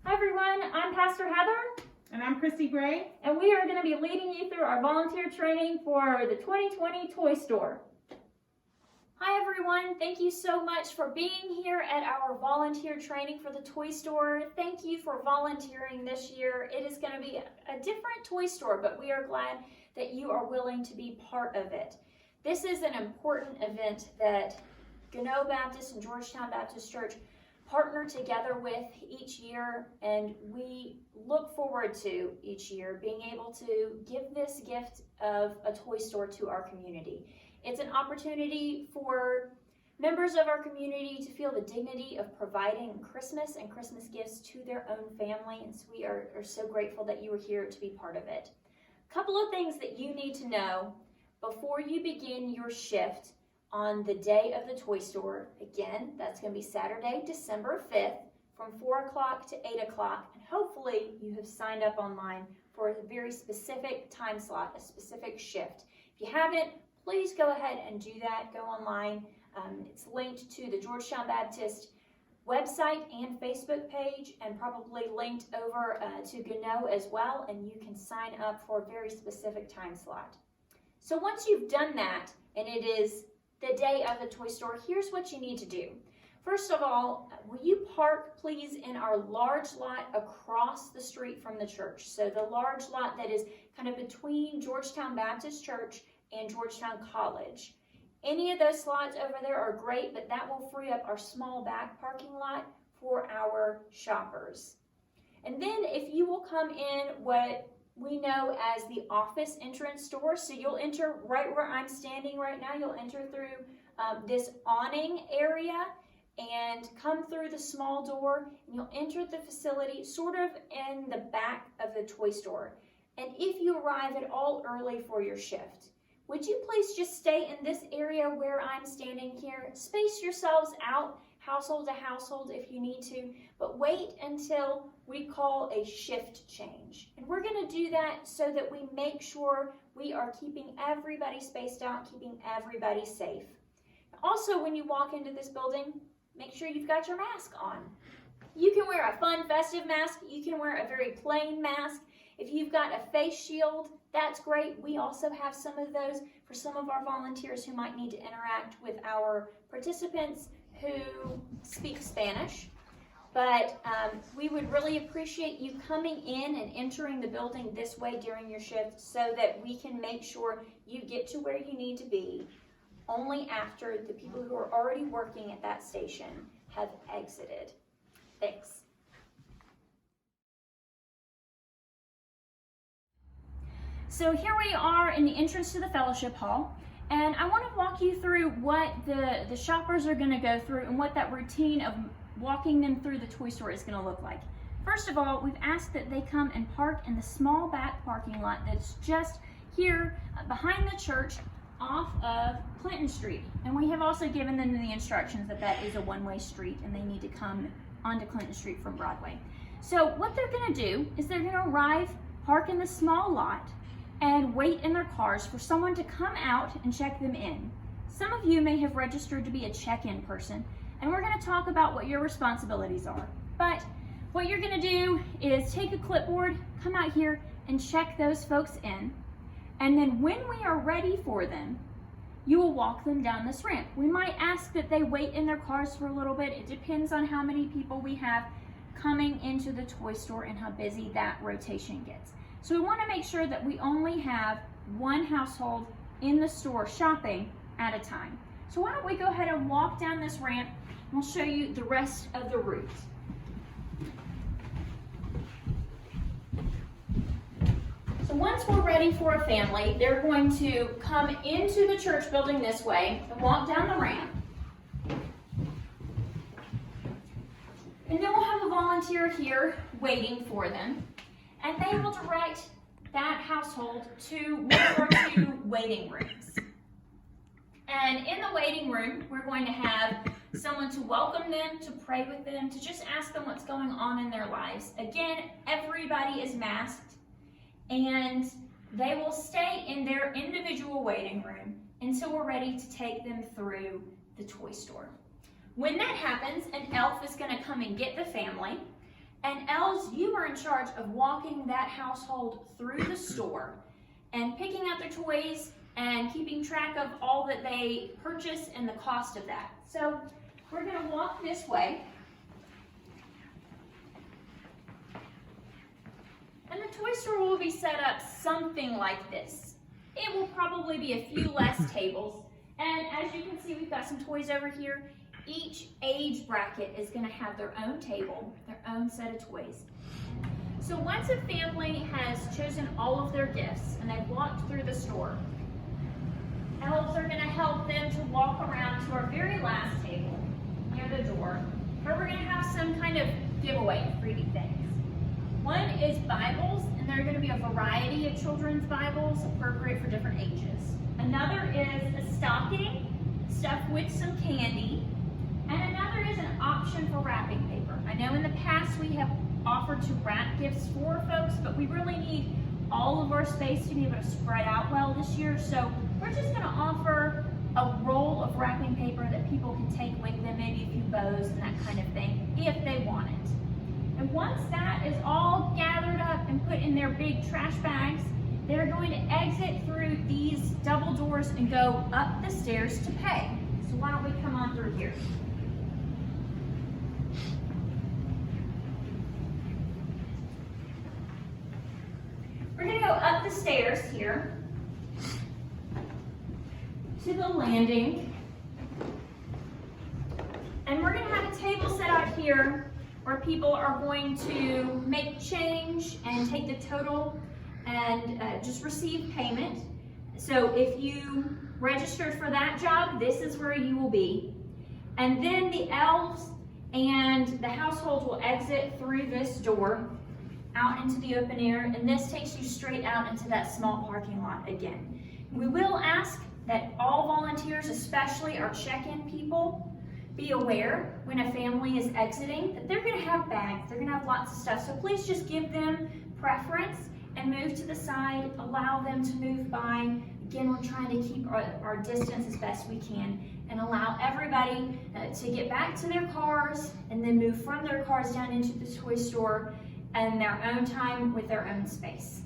Hi everyone, I'm Pastor Heather. And I'm Christy Gray. And we are going to be leading you through our volunteer training for the 2020 Toy Store. Hi everyone, thank you so much for being here at our volunteer training for the Toy Store. Thank you for volunteering this year. It is going to be a different toy store, but we are glad that you are willing to be part of it. This is an important event that Gano Baptist and Georgetown Baptist Church partner together with each year, and we look forward to each year being able to give this gift of a toy store to our community. It's an opportunity for members of our community to feel the dignity of providing Christmas and Christmas gifts to their own family, and so we are so grateful that you are here to be part of it. A couple of things that you need to know before you begin your shift on the day of the toy store. Again, that's going to be Saturday, December 5th from 4 o'clock to 8 o'clock. And hopefully you have signed up online for a very specific time slot, a specific shift. If you haven't, please go ahead and do that. Go online. It's linked to the Georgetown Baptist website and Facebook page, and probably linked over to Gano as well. And you can sign up for a very specific time slot. So once you've done that, and it is the day of the toy store, here's what you need to do. First of all, will you park please in our large lot across the street from the church? So the large lot that is kind of between Georgetown Baptist Church and Georgetown College. Any of those slots over there are great, but that will free up our small back parking lot for our shoppers. And then if you will come in what we know as the office entrance door. So you'll enter right where I'm standing right now. You'll enter through this awning area and come through the small door, and you'll enter the facility sort of in the back of the toy store. And if you arrive at all early for your shift, would you please just stay in this area where I'm standing here? Space yourselves out, household to household if you need to, but wait until we call a shift change. And we're going to do that so that we make sure we are keeping everybody spaced out, keeping everybody safe. Also, when you walk into this building, make sure you've got your mask on. You can wear a fun, festive mask. You can wear a very plain mask. If you've got a face shield, that's great. We also have some of those for some of our volunteers who might need to interact with our participants who speak Spanish. But we would really appreciate you coming in and entering the building this way during your shift so that we can make sure you get to where you need to be only after the people who are already working at that station have exited. Thanks. So here we are in the entrance to the fellowship hall, and I want to walk you through what the shoppers are going to go through and what that routine of walking them through the toy store is going to look like. First of all, we've asked that they come and park in the small back parking lot that's just here behind the church off of Clinton Street. And we have also given them the instructions that that is a one-way street and they need to come onto Clinton Street from Broadway. So what they're going to do is they're going to arrive, park in the small lot, and wait in their cars for someone to come out and check them in. Some of you may have registered to be a check-in person, and we're going to talk about what your responsibilities are. But what you're going to do is take a clipboard, come out here, and check those folks in. And then when we are ready for them, you will walk them down this ramp. We might ask that they wait in their cars for a little bit. It depends on how many people we have coming into the toy store and how busy that rotation gets. So we want to make sure that we only have one household in the store shopping at a time. So why don't we go ahead and walk down this ramp, and we'll show you the rest of the route. So once we're ready for a family, they're going to come into the church building this way and walk down the ramp. And then we'll have a volunteer here waiting for them. And they will direct that household to one of our two waiting rooms. And in the waiting room, we're going to have someone to welcome them, to pray with them, to just ask them what's going on in their lives. Again, everybody is masked, and they will stay in their individual waiting room until we're ready to take them through the toy store. When that happens, an elf is going to come and get the family, And elves, you are in charge of walking that household through the store and picking out their toys and keeping track of all that they purchase and the cost of that. So we're going to walk this way. And the toy store will be set up something like this. It will probably be a few less tables. And as you can see, we've got some toys over here. Each age bracket is going to have their own table, their own set of toys. So once a family has chosen all of their gifts and they've walked through the store, elves are going to help them to walk around to our very last table near the door, where we're going to have some kind of giveaway of freebie things. One is Bibles, and there are going to be a variety of children's Bibles appropriate for different ages. Another is a stocking stuffed with some candy. And another is an option for wrapping paper. I know in the past we have offered to wrap gifts for folks, but we really need all of our space to be able to spread out well this year. So we're just going to offer a roll of wrapping paper that people can take with them, maybe a few bows and that kind of thing, if they want it. And once that is all gathered up and put in their big trash bags, they're going to exit through these double doors and go up the stairs to pay. So why don't we come on through here? We're going to go up the stairs here to the landing. And we're going to have a table set out here where people are going to make change and take the total and just receive payment. So if you registered for that job, this is where you will be. And then the elves and the household will exit through this door out into the open air, and this takes you straight out into that small parking lot again. We will ask that all volunteers, especially our check-in people, be aware when a family is exiting that they're going to have bags, they're going to have lots of stuff, so please just give them preference and move to the side, allow them to move by. Again, we're trying to keep our distance as best we can and allow everybody to get back to their cars and then move from their cars down into the toy store and their own time with their own space.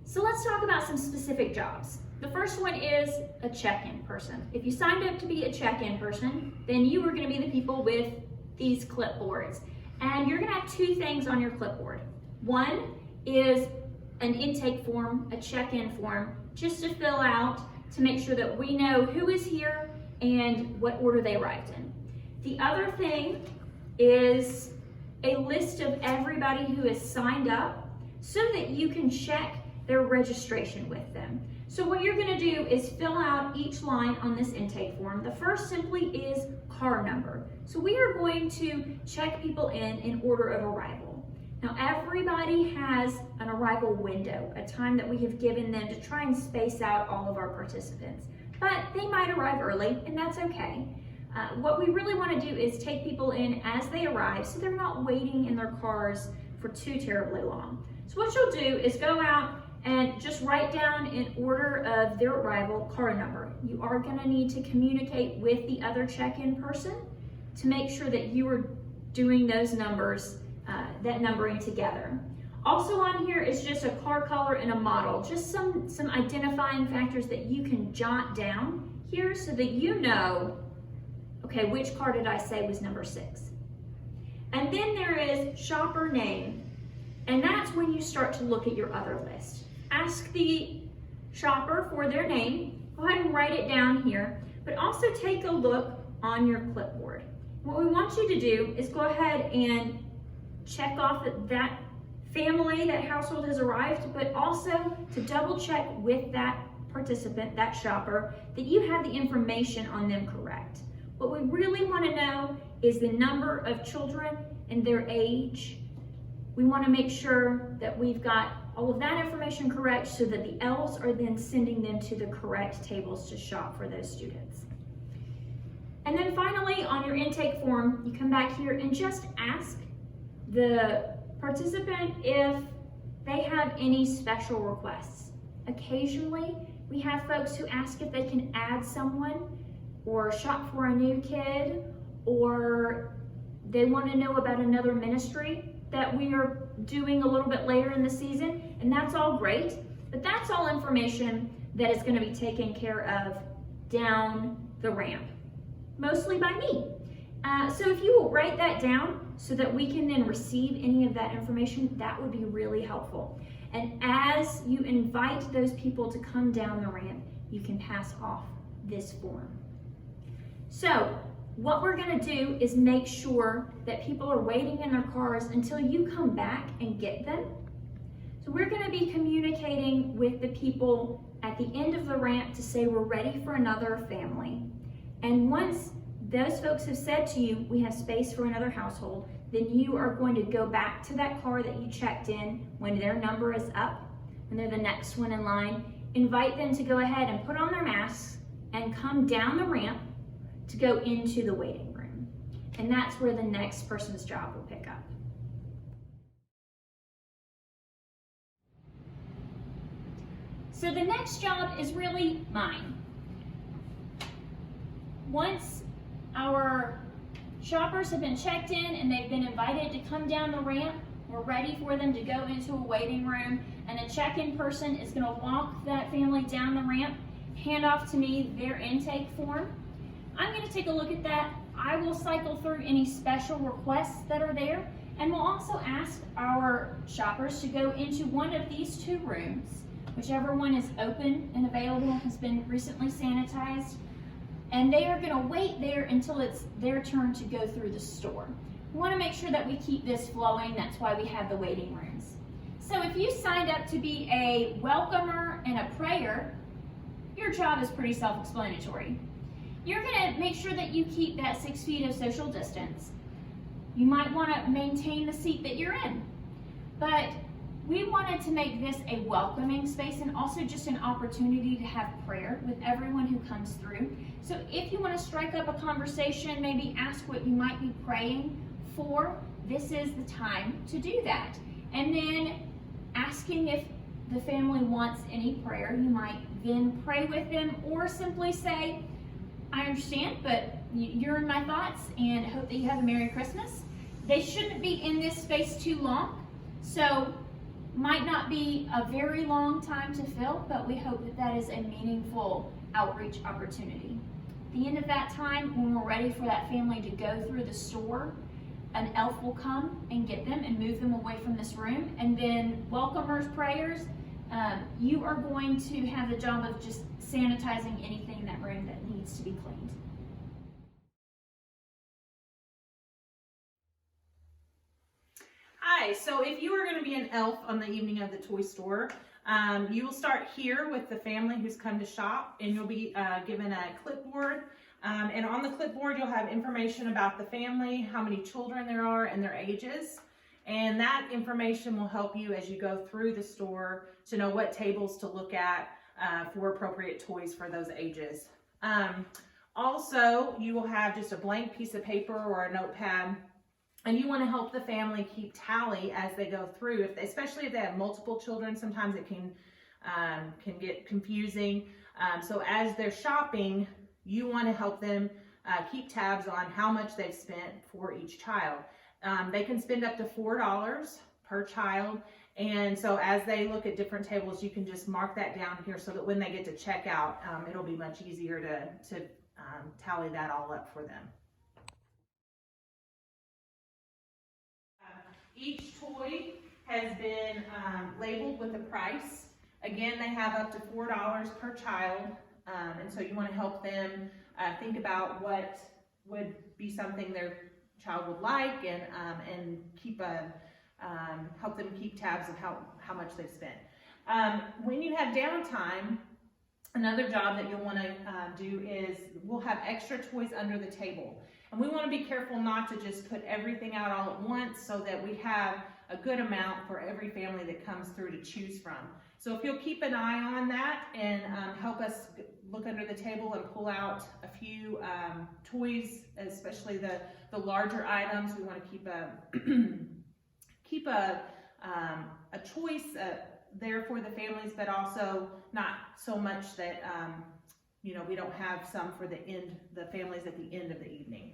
So let's talk about some specific jobs. The first one is a check-in person. If you signed up to be a check-in person, then you are going to be the people with these clipboards. And you're going to have two things on your clipboard. One is an intake form, a check-in form, just to fill out to make sure that we know who is here and what order they arrived in. The other thing is a list of everybody who has signed up so that you can check their registration with them. So what you're going to do is fill out each line on this intake form. The first simply is car number. So we are going to check people in order of arrival. Now everybody has an arrival window, a time that we have given them to try and space out all of our participants. But they might arrive early, and that's okay. What we really want to do is take people in as they arrive so they're not waiting in their cars for too terribly long. So what you'll do is go out and just write down in order of their arrival car number. You are going to need to communicate with the other check-in person to make sure that you are doing those numbers, that numbering together. Also on here is just a car color and a model, just some identifying factors that you can jot down here so that you know, okay, which car did I say was number 6? And then there is shopper name, and that's when you start to look at your other list. Ask the shopper for their name, go ahead and write it down here, but also take a look on your clipboard. What we want you to do is go ahead and check off that family, that household has arrived, but also to double check with that participant, that shopper, that you have the information on them correct. What we really want to know is the number of children and their age. We want to make sure that we've got all of that information correct so that the elves are then sending them to the correct tables to shop for those students. And then finally, on your intake form, you come back here and just ask the participant if they have any special requests. Occasionally, we have folks who ask if they can add someone or shop for a new kid, or they want to know about another ministry that we are doing a little bit later in the season, and that's all great, but that's all information that is going to be taken care of down the ramp, mostly by me. So if you will write that down so that we can then receive any of that information, that would be really helpful. And as you invite those people to come down the ramp, you can pass off this form. So what we're going to do is make sure that people are waiting in their cars until you come back and get them. So we're going to be communicating with the people at the end of the ramp to say we're ready for another family. And once those folks have said to you, we have space for another household, then you are going to go back to that car that you checked in when their number is up, when they're the next one in line. Invite them to go ahead and put on their masks and come down the ramp to go into the waiting room. And that's where the next person's job will pick up. So the next job is really mine. Once our shoppers have been checked in and they've been invited to come down the ramp, we're ready for them to go into a waiting room, and a check-in person is going to walk that family down the ramp, hand off to me their intake form. I'm going to take a look at that. I will cycle through any special requests that are there, and we'll also ask our shoppers to go into one of these two rooms, whichever one is open and available, has been recently sanitized, and they are going to wait there until it's their turn to go through the store. We want to make sure that we keep this flowing. That's why we have the waiting rooms. So if you signed up to be a welcomer and a prayer, your job is pretty self-explanatory. You're going to make sure that you keep that 6 feet of social distance. You might want to maintain the seat that you're in, but we wanted to make this a welcoming space and also just an opportunity to have prayer with everyone who comes through. So if you want to strike up a conversation, maybe ask what you might be praying for, this is the time to do that. And then asking if the family wants any prayer, you might then pray with them or simply say, I understand, but you're in my thoughts and hope that you have a Merry Christmas. They shouldn't be in this space too long, so might not be a very long time to fill, but we hope that that is a meaningful outreach opportunity. At the end of that time, when we're ready for that family to go through the store, an elf will come and get them and move them away from this room. And then welcomers prayers, you are going to have the job of just sanitizing anything in that room that needs to be cleaned. Hi, so if you are going to be an elf on the evening of the toy store, you will start here with the family who's come to shop, and you'll be given a clipboard. And on the clipboard, you'll have information about the family, how many children there are, and their ages. And that information will help you as you go through the store to know what tables to look at for appropriate toys for those ages. Also, you will have just a blank piece of paper or a notepad, and you want to help the family keep tally as they go through. Especially if they have multiple children, sometimes it can get confusing. So as they're shopping, you want to help them keep tabs on how much they've spent for each child. They can spend up to $4 per child, and so as they look at different tables, you can just mark that down here so that when they get to checkout, it'll be much easier to tally that all up for them. Each toy has been labeled with a price. Again, they have up to $4 per child, and so you want to help them think about what would be something their child would like, and keep help them keep tabs of how much they've spent. When you have downtime, another job that you'll want to do is we'll have extra toys under the table. And we want to be careful not to just put everything out all at once so that we have a good amount for every family that comes through to choose from. So if you'll keep an eye on that and help us look under the table and pull out a few toys, especially the larger items, we want to keep a choice there for the families, but also not so much that we don't have some for the families at the end of the evening.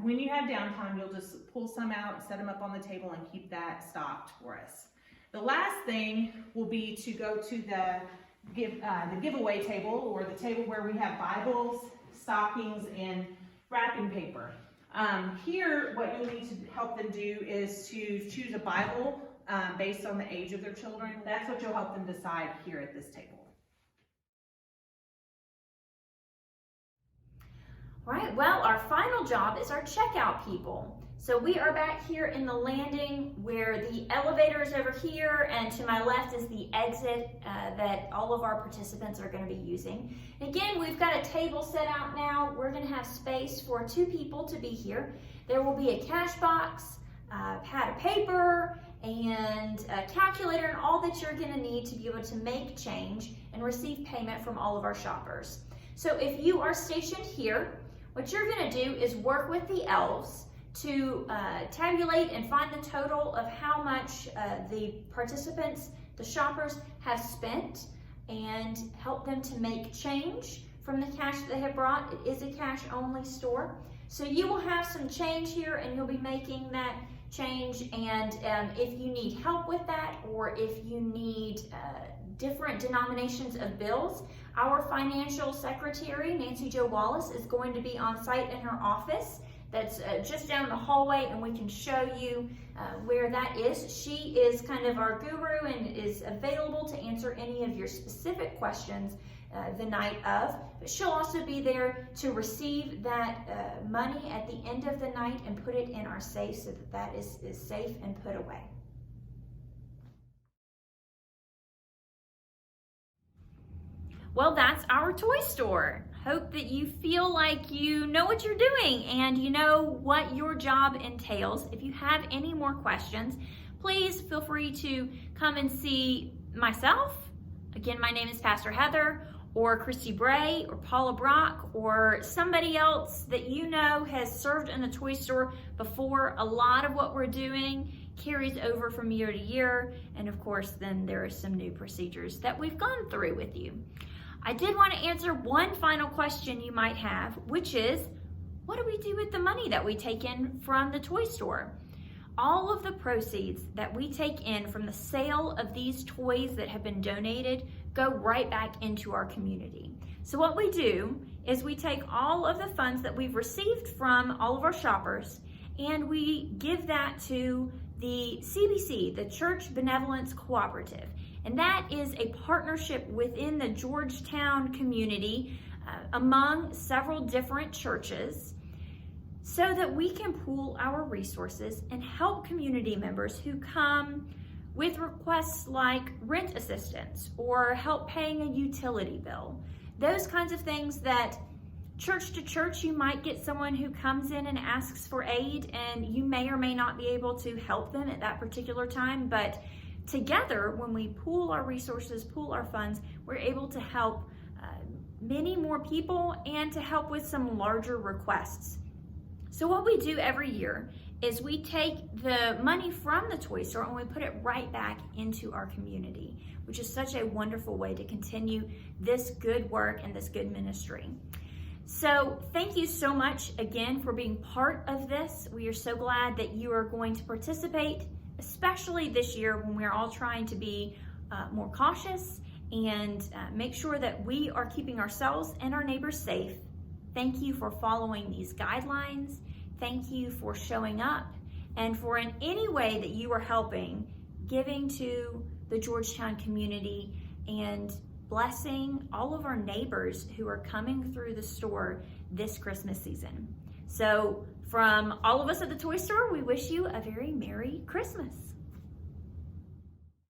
When you have downtime, you'll just pull some out, set them up on the table, and keep that stocked for us. The last thing will be to go to the giveaway table, or the table where we have Bibles, stockings, and wrapping paper. Here, what you'll need to help them do is to choose a Bible based on the age of their children. That's what you'll help them decide here at this table. All right, well, our final job is our checkout people. So we are back here in the landing where the elevator is over here, and to my left is the exit that all of our participants are going to be using. Again, we've got a table set out now. We're going to have space for 2 people to be here. There will be a cash box, a pad of paper, and a calculator, and all that you're going to need to be able to make change and receive payment from all of our shoppers. So if you are stationed here, what you're going to do is work with the elves to tabulate and find the total of how much the participants, the shoppers, have spent, and help them to make change from the cash that they have brought. It is a cash-only store. So you will have some change here, and you'll be making that change. And if you need help with that, or if you need different denominations of bills, our financial secretary, Nancy Jo Wallace, is going to be on site in her office. That's just down the hallway, and we can show you where that is. She is kind of our guru and is available to answer any of your specific questions the night of. But she'll also be there to receive that money at the end of the night and put it in our safe so that that is safe and put away. Well, that's our toy store. Hope that you feel like you know what you're doing and you know what your job entails. If you have any more questions, please feel free to come and see myself. Again, my name is Pastor Heather, or Christy Bray, or Paula Brock, or somebody else that you know has served in a toy store before. A lot of what we're doing carries over from year to year, and of course then there are some new procedures that we've gone through with you. I did want to answer one final question you might have, which is, what do we do with the money that we take in from the toy store? All of the proceeds that we take in from the sale of these toys that have been donated go right back into our community. So what we do is we take all of the funds that we've received from all of our shoppers, and we give that to the CBC, the Church Benevolence Cooperative. And that is a partnership within the Georgetown community among several different churches, so that we can pool our resources and help community members who come with requests like rent assistance or help paying a utility bill. Those kinds of things that church to church, you might get someone who comes in and asks for aid, and you may or may not be able to help them at that particular time. But together, when we pool our resources, pool our funds, we're able to help many more people and to help with some larger requests. So what we do every year is we take the money from the toy store and we put it right back into our community, which is such a wonderful way to continue this good work and this good ministry. So thank you so much again for being part of this. We are so glad that you are going to participate, especially this year when we're all trying to be more cautious and make sure that we are keeping ourselves and our neighbors safe. Thank you for following these guidelines. Thank you for showing up, and for in any way that you are helping, giving to the Georgetown community and blessing all of our neighbors who are coming through the store this Christmas season. So from all of us at the toy store, we wish you a very Merry Christmas.